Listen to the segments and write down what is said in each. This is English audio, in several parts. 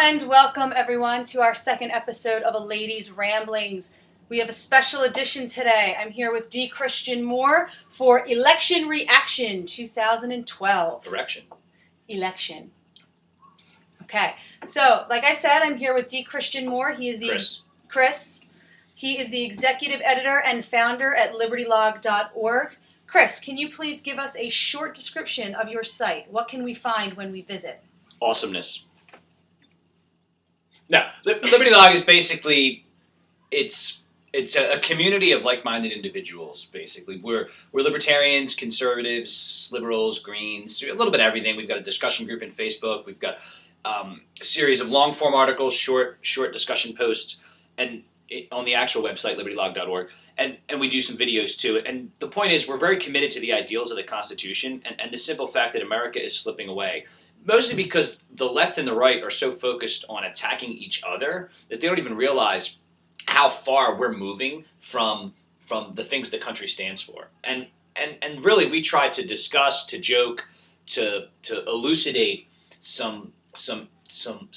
and welcome everyone to our second episode of A Lady's Ramblings. We have a special edition today. I'm here with D. Christian Moore for Election Reaction 2012. Election. Okay, so like I said, I'm here with D. Christian Moore. He is the Chris. He is the executive editor and founder at libertylog.org. Chris, can you please give us a short description of your site? What can we find when we visit? Awesomeness. No, Liberty Log is basically it's a community of like-minded individuals. Basically, we're libertarians, conservatives, liberals, Greens, a little bit of everything. We've got a discussion group in Facebook. We've got a series of long-form articles, short discussion posts, and on the actual website libertylog.org, and we do some videos too. And the point is, we're very committed to the ideals of the Constitution and the simple fact that America is slipping away. Mostly because the left and the right are so focused on attacking each other that they don't even realize how far we're moving from the things the country stands for. And really, we try to discuss, to joke, to elucidate some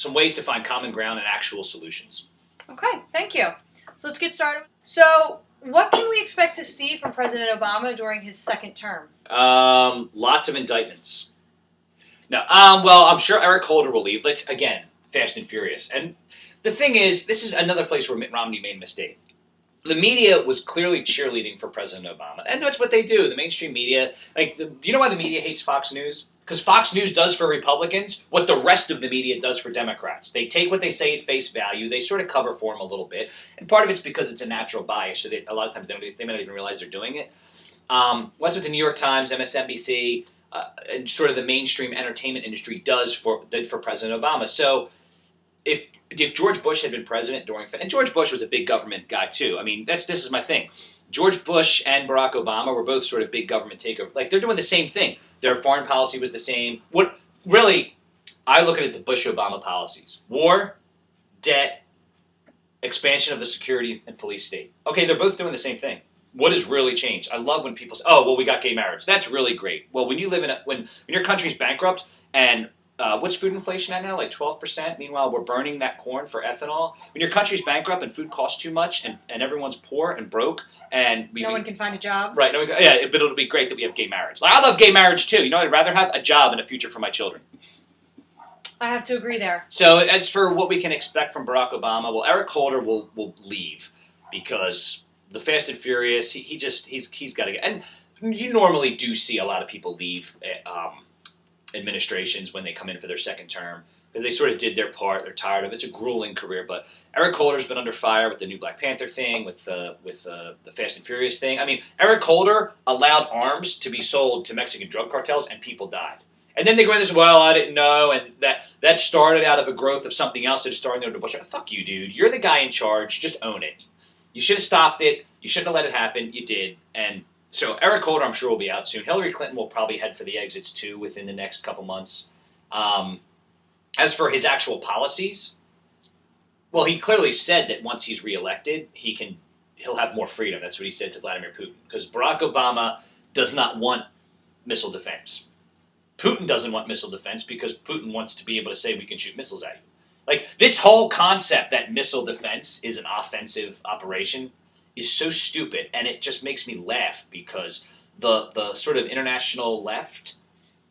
ways to find common ground and actual solutions. Okay, thank you. So let's get started. So what can we expect to see from President Obama during his second term? Lots of indictments. No, well, I'm sure Eric Holder will leave. Let's, again, Fast and Furious. And the thing is, this is another place where Mitt Romney made a mistake. The media was clearly cheerleading for President Obama. And that's what they do. The mainstream media, do you know why the media hates Fox News? Because Fox News does for Republicans what the rest of the media does for Democrats. They take what they say at face value. They sort of cover for them a little bit. And part of it's because it's a natural bias. So a lot of times they may not even realize they're doing it. What's with the New York Times, MSNBC, and sort of the mainstream entertainment industry did for President Obama. So if George Bush had been president and George Bush was a big government guy too. I mean, this is my thing. George Bush and Barack Obama were both sort of big government takeover. Like, they're doing the same thing. Their foreign policy was the same. What really, I look at it, the Bush-Obama policies: war, debt, expansion of the security and police state. Okay, they're both doing the same thing. What has really changed? I love when people say, "Oh, well, we got gay marriage." That's really great. Well, when you live when your country's bankrupt and what's food inflation at now? Like 12%. Meanwhile, we're burning that corn for ethanol. When your country's bankrupt and food costs too much and everyone's poor and broke and no one can find a job. Right. But it'll be great that we have gay marriage. Like, I love gay marriage too. You know, I'd rather have a job and a future for my children. I have to agree there. So as for what we can expect from Barack Obama, well, Eric Holder will leave because the Fast and Furious, he's got to get. And you normally do see a lot of people leave administrations when they come in for their second term because they sort of did their part. They're tired of it. It's a grueling career. But Eric Holder's been under fire with the new Black Panther thing, with the Fast and Furious thing. I mean, Eric Holder allowed arms to be sold to Mexican drug cartels, and people died. And then they go in this, well, I didn't know, and that started out of a growth of something else that is starting to Bush. Fuck you, dude. You're the guy in charge. Just own it. You should have stopped it. You shouldn't have let it happen. You did. And so Eric Holder, I'm sure, will be out soon. Hillary Clinton will probably head for the exits, too, within the next couple months. As for his actual policies, well, he clearly said that once he's reelected, he'll have more freedom. That's what he said to Vladimir Putin. Because Barack Obama does not want missile defense. Putin doesn't want missile defense because Putin wants to be able to say we can shoot missiles at you. Like, this whole concept that missile defense is an offensive operation is so stupid, and it just makes me laugh because the sort of international left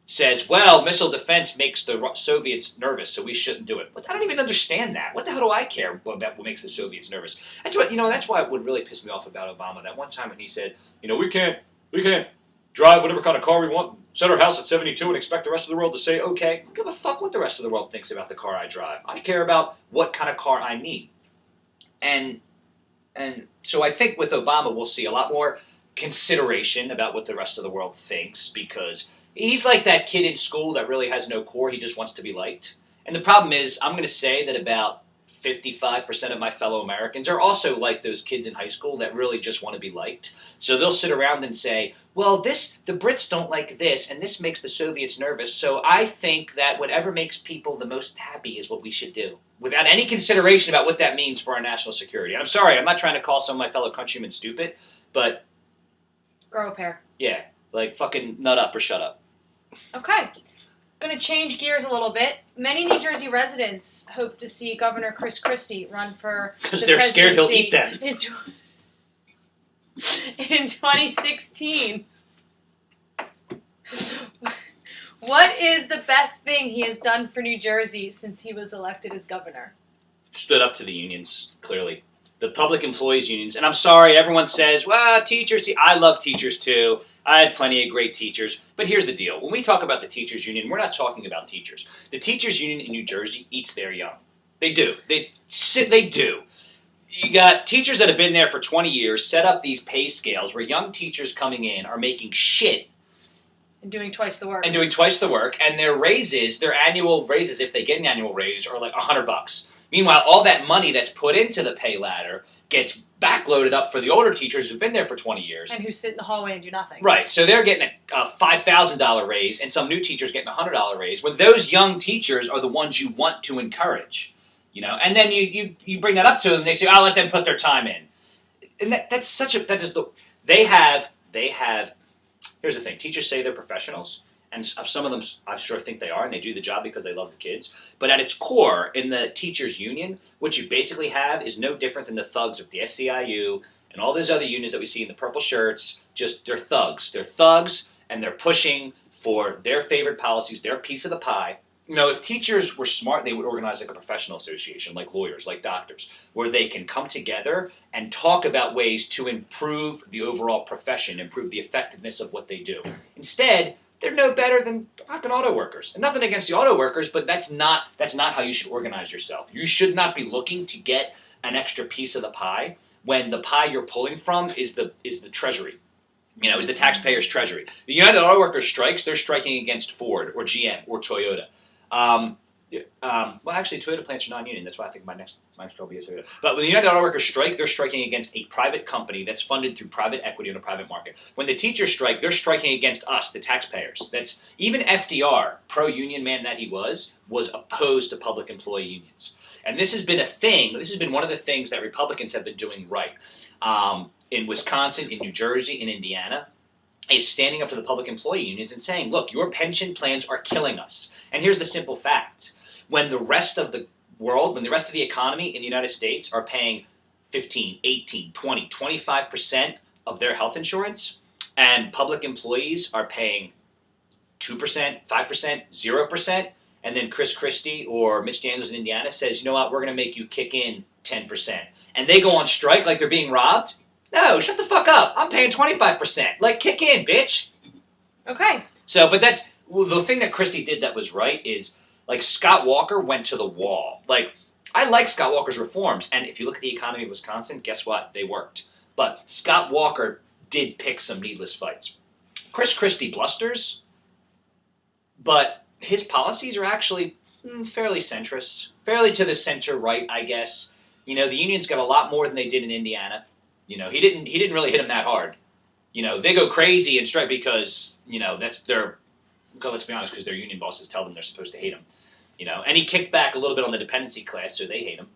says, well, missile defense makes the Soviets nervous, so we shouldn't do it. But I don't even understand that. What the hell do I care about what makes the Soviets nervous? That's why it would really piss me off about Obama. That one time when he said, we can't drive whatever kind of car we want, set our house at 72 and expect the rest of the world to say, okay. I don't give a fuck what the rest of the world thinks about the car I drive. I care about what kind of car I need. And so I think with Obama, we'll see a lot more consideration about what the rest of the world thinks because he's like that kid in school that really has no core. He just wants to be liked. And the problem is, I'm going to say that about 55% of my fellow Americans are also like those kids in high school that really just want to be liked. So they'll sit around and say, well, the Brits don't like this, and this makes the Soviets nervous, so I think that whatever makes people the most happy is what we should do, without any consideration about what that means for our national security. And I'm sorry, I'm not trying to call some of my fellow countrymen stupid, but... Grow a pair. Yeah, like fucking nut up or shut up. Okay. Going to change gears a little bit. Many New Jersey residents hope to see Governor Chris Christie run for Because the they're scared he'll presidency eat them. in 2016. What is the best thing he has done for New Jersey since he was elected as governor? Stood up to the unions, clearly. The public employees unions. And I'm sorry, everyone says, well, teachers, I love teachers too. I had plenty of great teachers. But here's the deal. When we talk about the teachers union, we're not talking about teachers. The teachers union in New Jersey eats their young. They do. They do. You got teachers that have been there for 20 years, set up these pay scales where young teachers coming in are making shit. And doing twice the work. And their raises, their annual raises, if they get an annual raise, are like $100. Meanwhile, all that money that's put into the pay ladder gets backloaded up for the older teachers who've been there for 20 years. And who sit in the hallway and do nothing. Right. So they're getting a $5,000 raise, and some new teachers getting a $100 raise, when those young teachers are the ones you want to encourage. You know, and then you bring that up to them, and they say, "I'll let them put their time in." And they have. Here's the thing: teachers say they're professionals, and some of them, I'm sure, think they are, and they do the job because they love the kids. But at its core, in the teachers' union, what you basically have is no different than the thugs of the SEIU and all those other unions that we see in the purple shirts. Just they're thugs. They're thugs, and they're pushing for their favorite policies, their piece of the pie. You know, if teachers were smart, they would organize like a professional association, like lawyers, like doctors, where they can come together and talk about ways to improve the overall profession, improve the effectiveness of what they do. Instead, they're no better than fucking auto workers. And nothing against the auto workers, but that's not how you should organize yourself. You should not be looking to get an extra piece of the pie when the pie you're pulling from is the treasury. You know, is the taxpayer's treasury. The United Auto Workers strikes, they're striking against Ford or GM or Toyota. Well, actually, Toyota plants are non-union. That's why I think my next will be a Toyota. But when the United Auto Workers strike, they're striking against a private company that's funded through private equity in a private market. When the teachers strike, they're striking against us, the taxpayers. That's even FDR, pro-union man that he was opposed to public employee unions. And this has been a thing. This has been one of the things that Republicans have been doing right. In Wisconsin, in New Jersey, in Indiana, is standing up to the public employee unions and saying, look, your pension plans are killing us. And here's the simple fact. When the rest of the world, when the rest of the economy in the United States are paying 15, 18, 20, 25% of their health insurance, and public employees are paying 2%, 5%, 0%, and then Chris Christie or Mitch Daniels in Indiana says, you know what, we're going to make you kick in 10%. And they go on strike like they're being robbed? No, shut the fuck up. I'm paying 25%. Like, kick in, bitch. Okay. So, but that's, well, the thing that Christie did that was right is, like, Scott Walker went to the wall. Like, I like Scott Walker's reforms, and if you look at the economy of Wisconsin, guess what? They worked. But Scott Walker did pick some needless fights. Chris Christie blusters, but his policies are actually fairly centrist, fairly to the center right, I guess. You know, the unions got a lot more than they did in Indiana. You know, he didn't really hit them that hard. You know, they go crazy and strike because, you know, that's their, let's be honest, because their union bosses tell them they're supposed to hate him. You know, and he kicked back a little bit on the dependency class, so they hate him.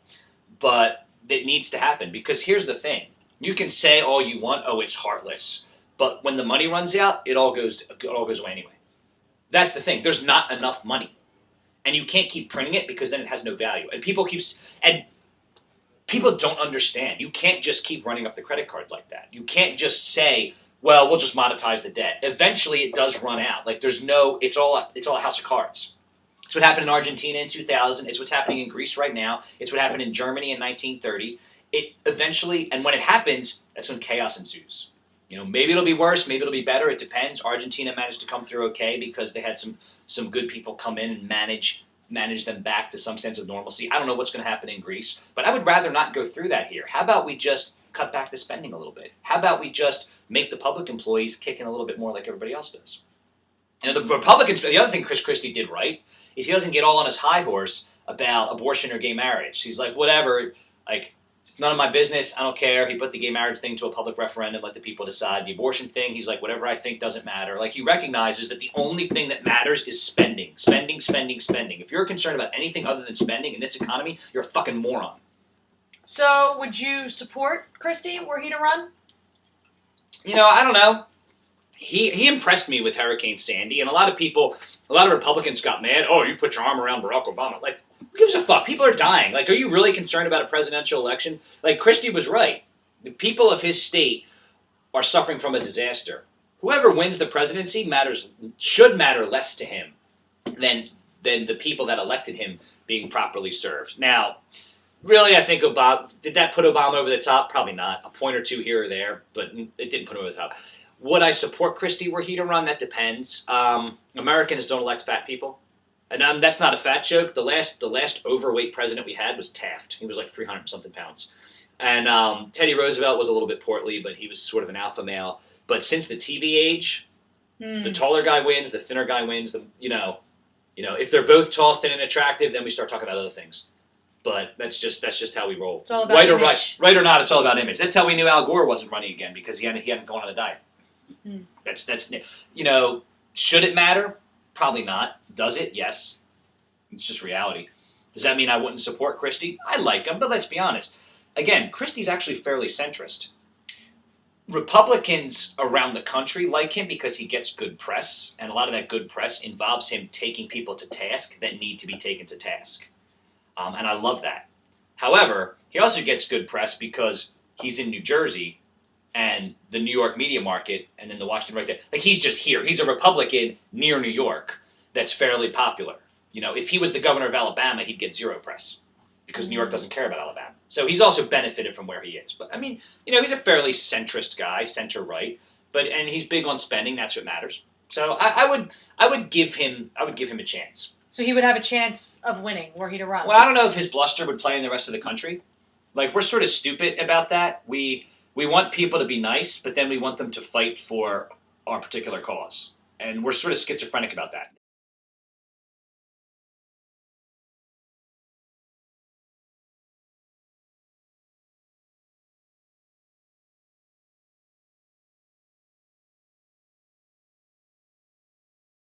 But it needs to happen, because here's the thing. You can say all you want, oh, it's heartless. But when the money runs out, it all goes away anyway. That's the thing. There's not enough money. And you can't keep printing it because then it has no value. And people don't understand. You can't just keep running up the credit card like that. You can't just say, well, we'll just monetize the debt. Eventually it does run out. Like it's all a house of cards. It's what happened in Argentina in 2000. It's what's happening in Greece right now. It's what happened in Germany in 1930. It eventually, and when it happens, that's when chaos ensues. You know, maybe it'll be worse, maybe it'll be better. It depends. Argentina managed to come through okay because they had some good people come in and manage them back to some sense of normalcy. I don't know what's going to happen in Greece, but I would rather not go through that here. How about we just cut back the spending a little bit? How about we just make the public employees kick in a little bit more like everybody else does? You know, the Republicans, the other thing Chris Christie did right is he doesn't get all on his high horse about abortion or gay marriage. He's like, whatever, like, it's none of my business, I don't care. He put the gay marriage thing to a public referendum, let the people decide. The abortion thing, he's like, whatever I think doesn't matter. Like, he recognizes that the only thing that matters is spending. Spending, spending, spending. If you're concerned about anything other than spending in this economy, you're a fucking moron. So, would you support Christie were he to run? You know, I don't know. he impressed me with Hurricane Sandy, and a lot of Republicans got mad. Oh, you put your arm around Barack Obama. Like, who gives a fuck? People are dying. Like, are you really concerned about a presidential election? Like, Christie was right. The people of his state are suffering from a disaster. Whoever wins the presidency should matter less to him than the people that elected him being properly served. Now, really, I think did that put Obama over the top? Probably not. A point or two here or there, but it didn't put him over the top. Would I support Christie were he to run? That depends. Americans don't elect fat people. And that's not a fat joke. The last overweight president we had was Taft. He was like 300-something pounds. And Teddy Roosevelt was a little bit portly, but he was sort of an alpha male. But since the TV age, the taller guy wins, the thinner guy wins. If they're both tall, thin, and attractive, then we start talking about other things. But that's just how we roll. It's all about image. Right or not, it's all about image. That's how we knew Al Gore wasn't running again, because he hadn't gone on a diet. That's should it matter? Probably not. Does it? Yes. It's just reality. Does that mean I wouldn't support Christie? I like him, but let's be honest. Again, Christie's actually fairly centrist. Republicans around the country like him because he gets good press, and a lot of that good press involves him taking people to task that need to be taken to task. And I love that. However, he also gets good press because he's in New Jersey, and the New York media market, and then the Washington right there. Like, he's just here. He's a Republican near New York that's fairly popular. If he was the governor of Alabama, he'd get zero press because New York doesn't care about Alabama. So he's also benefited from where he is. But I mean, he's a fairly centrist guy, center-right, and he's big on spending. That's what matters. So I would give him a chance. So he would have a chance of winning were he to run. Well, I don't know if his bluster would play in the rest of the country. Like, we're sort of stupid about that. We want people to be nice, but then we want them to fight for our particular cause. And we're sort of schizophrenic about that.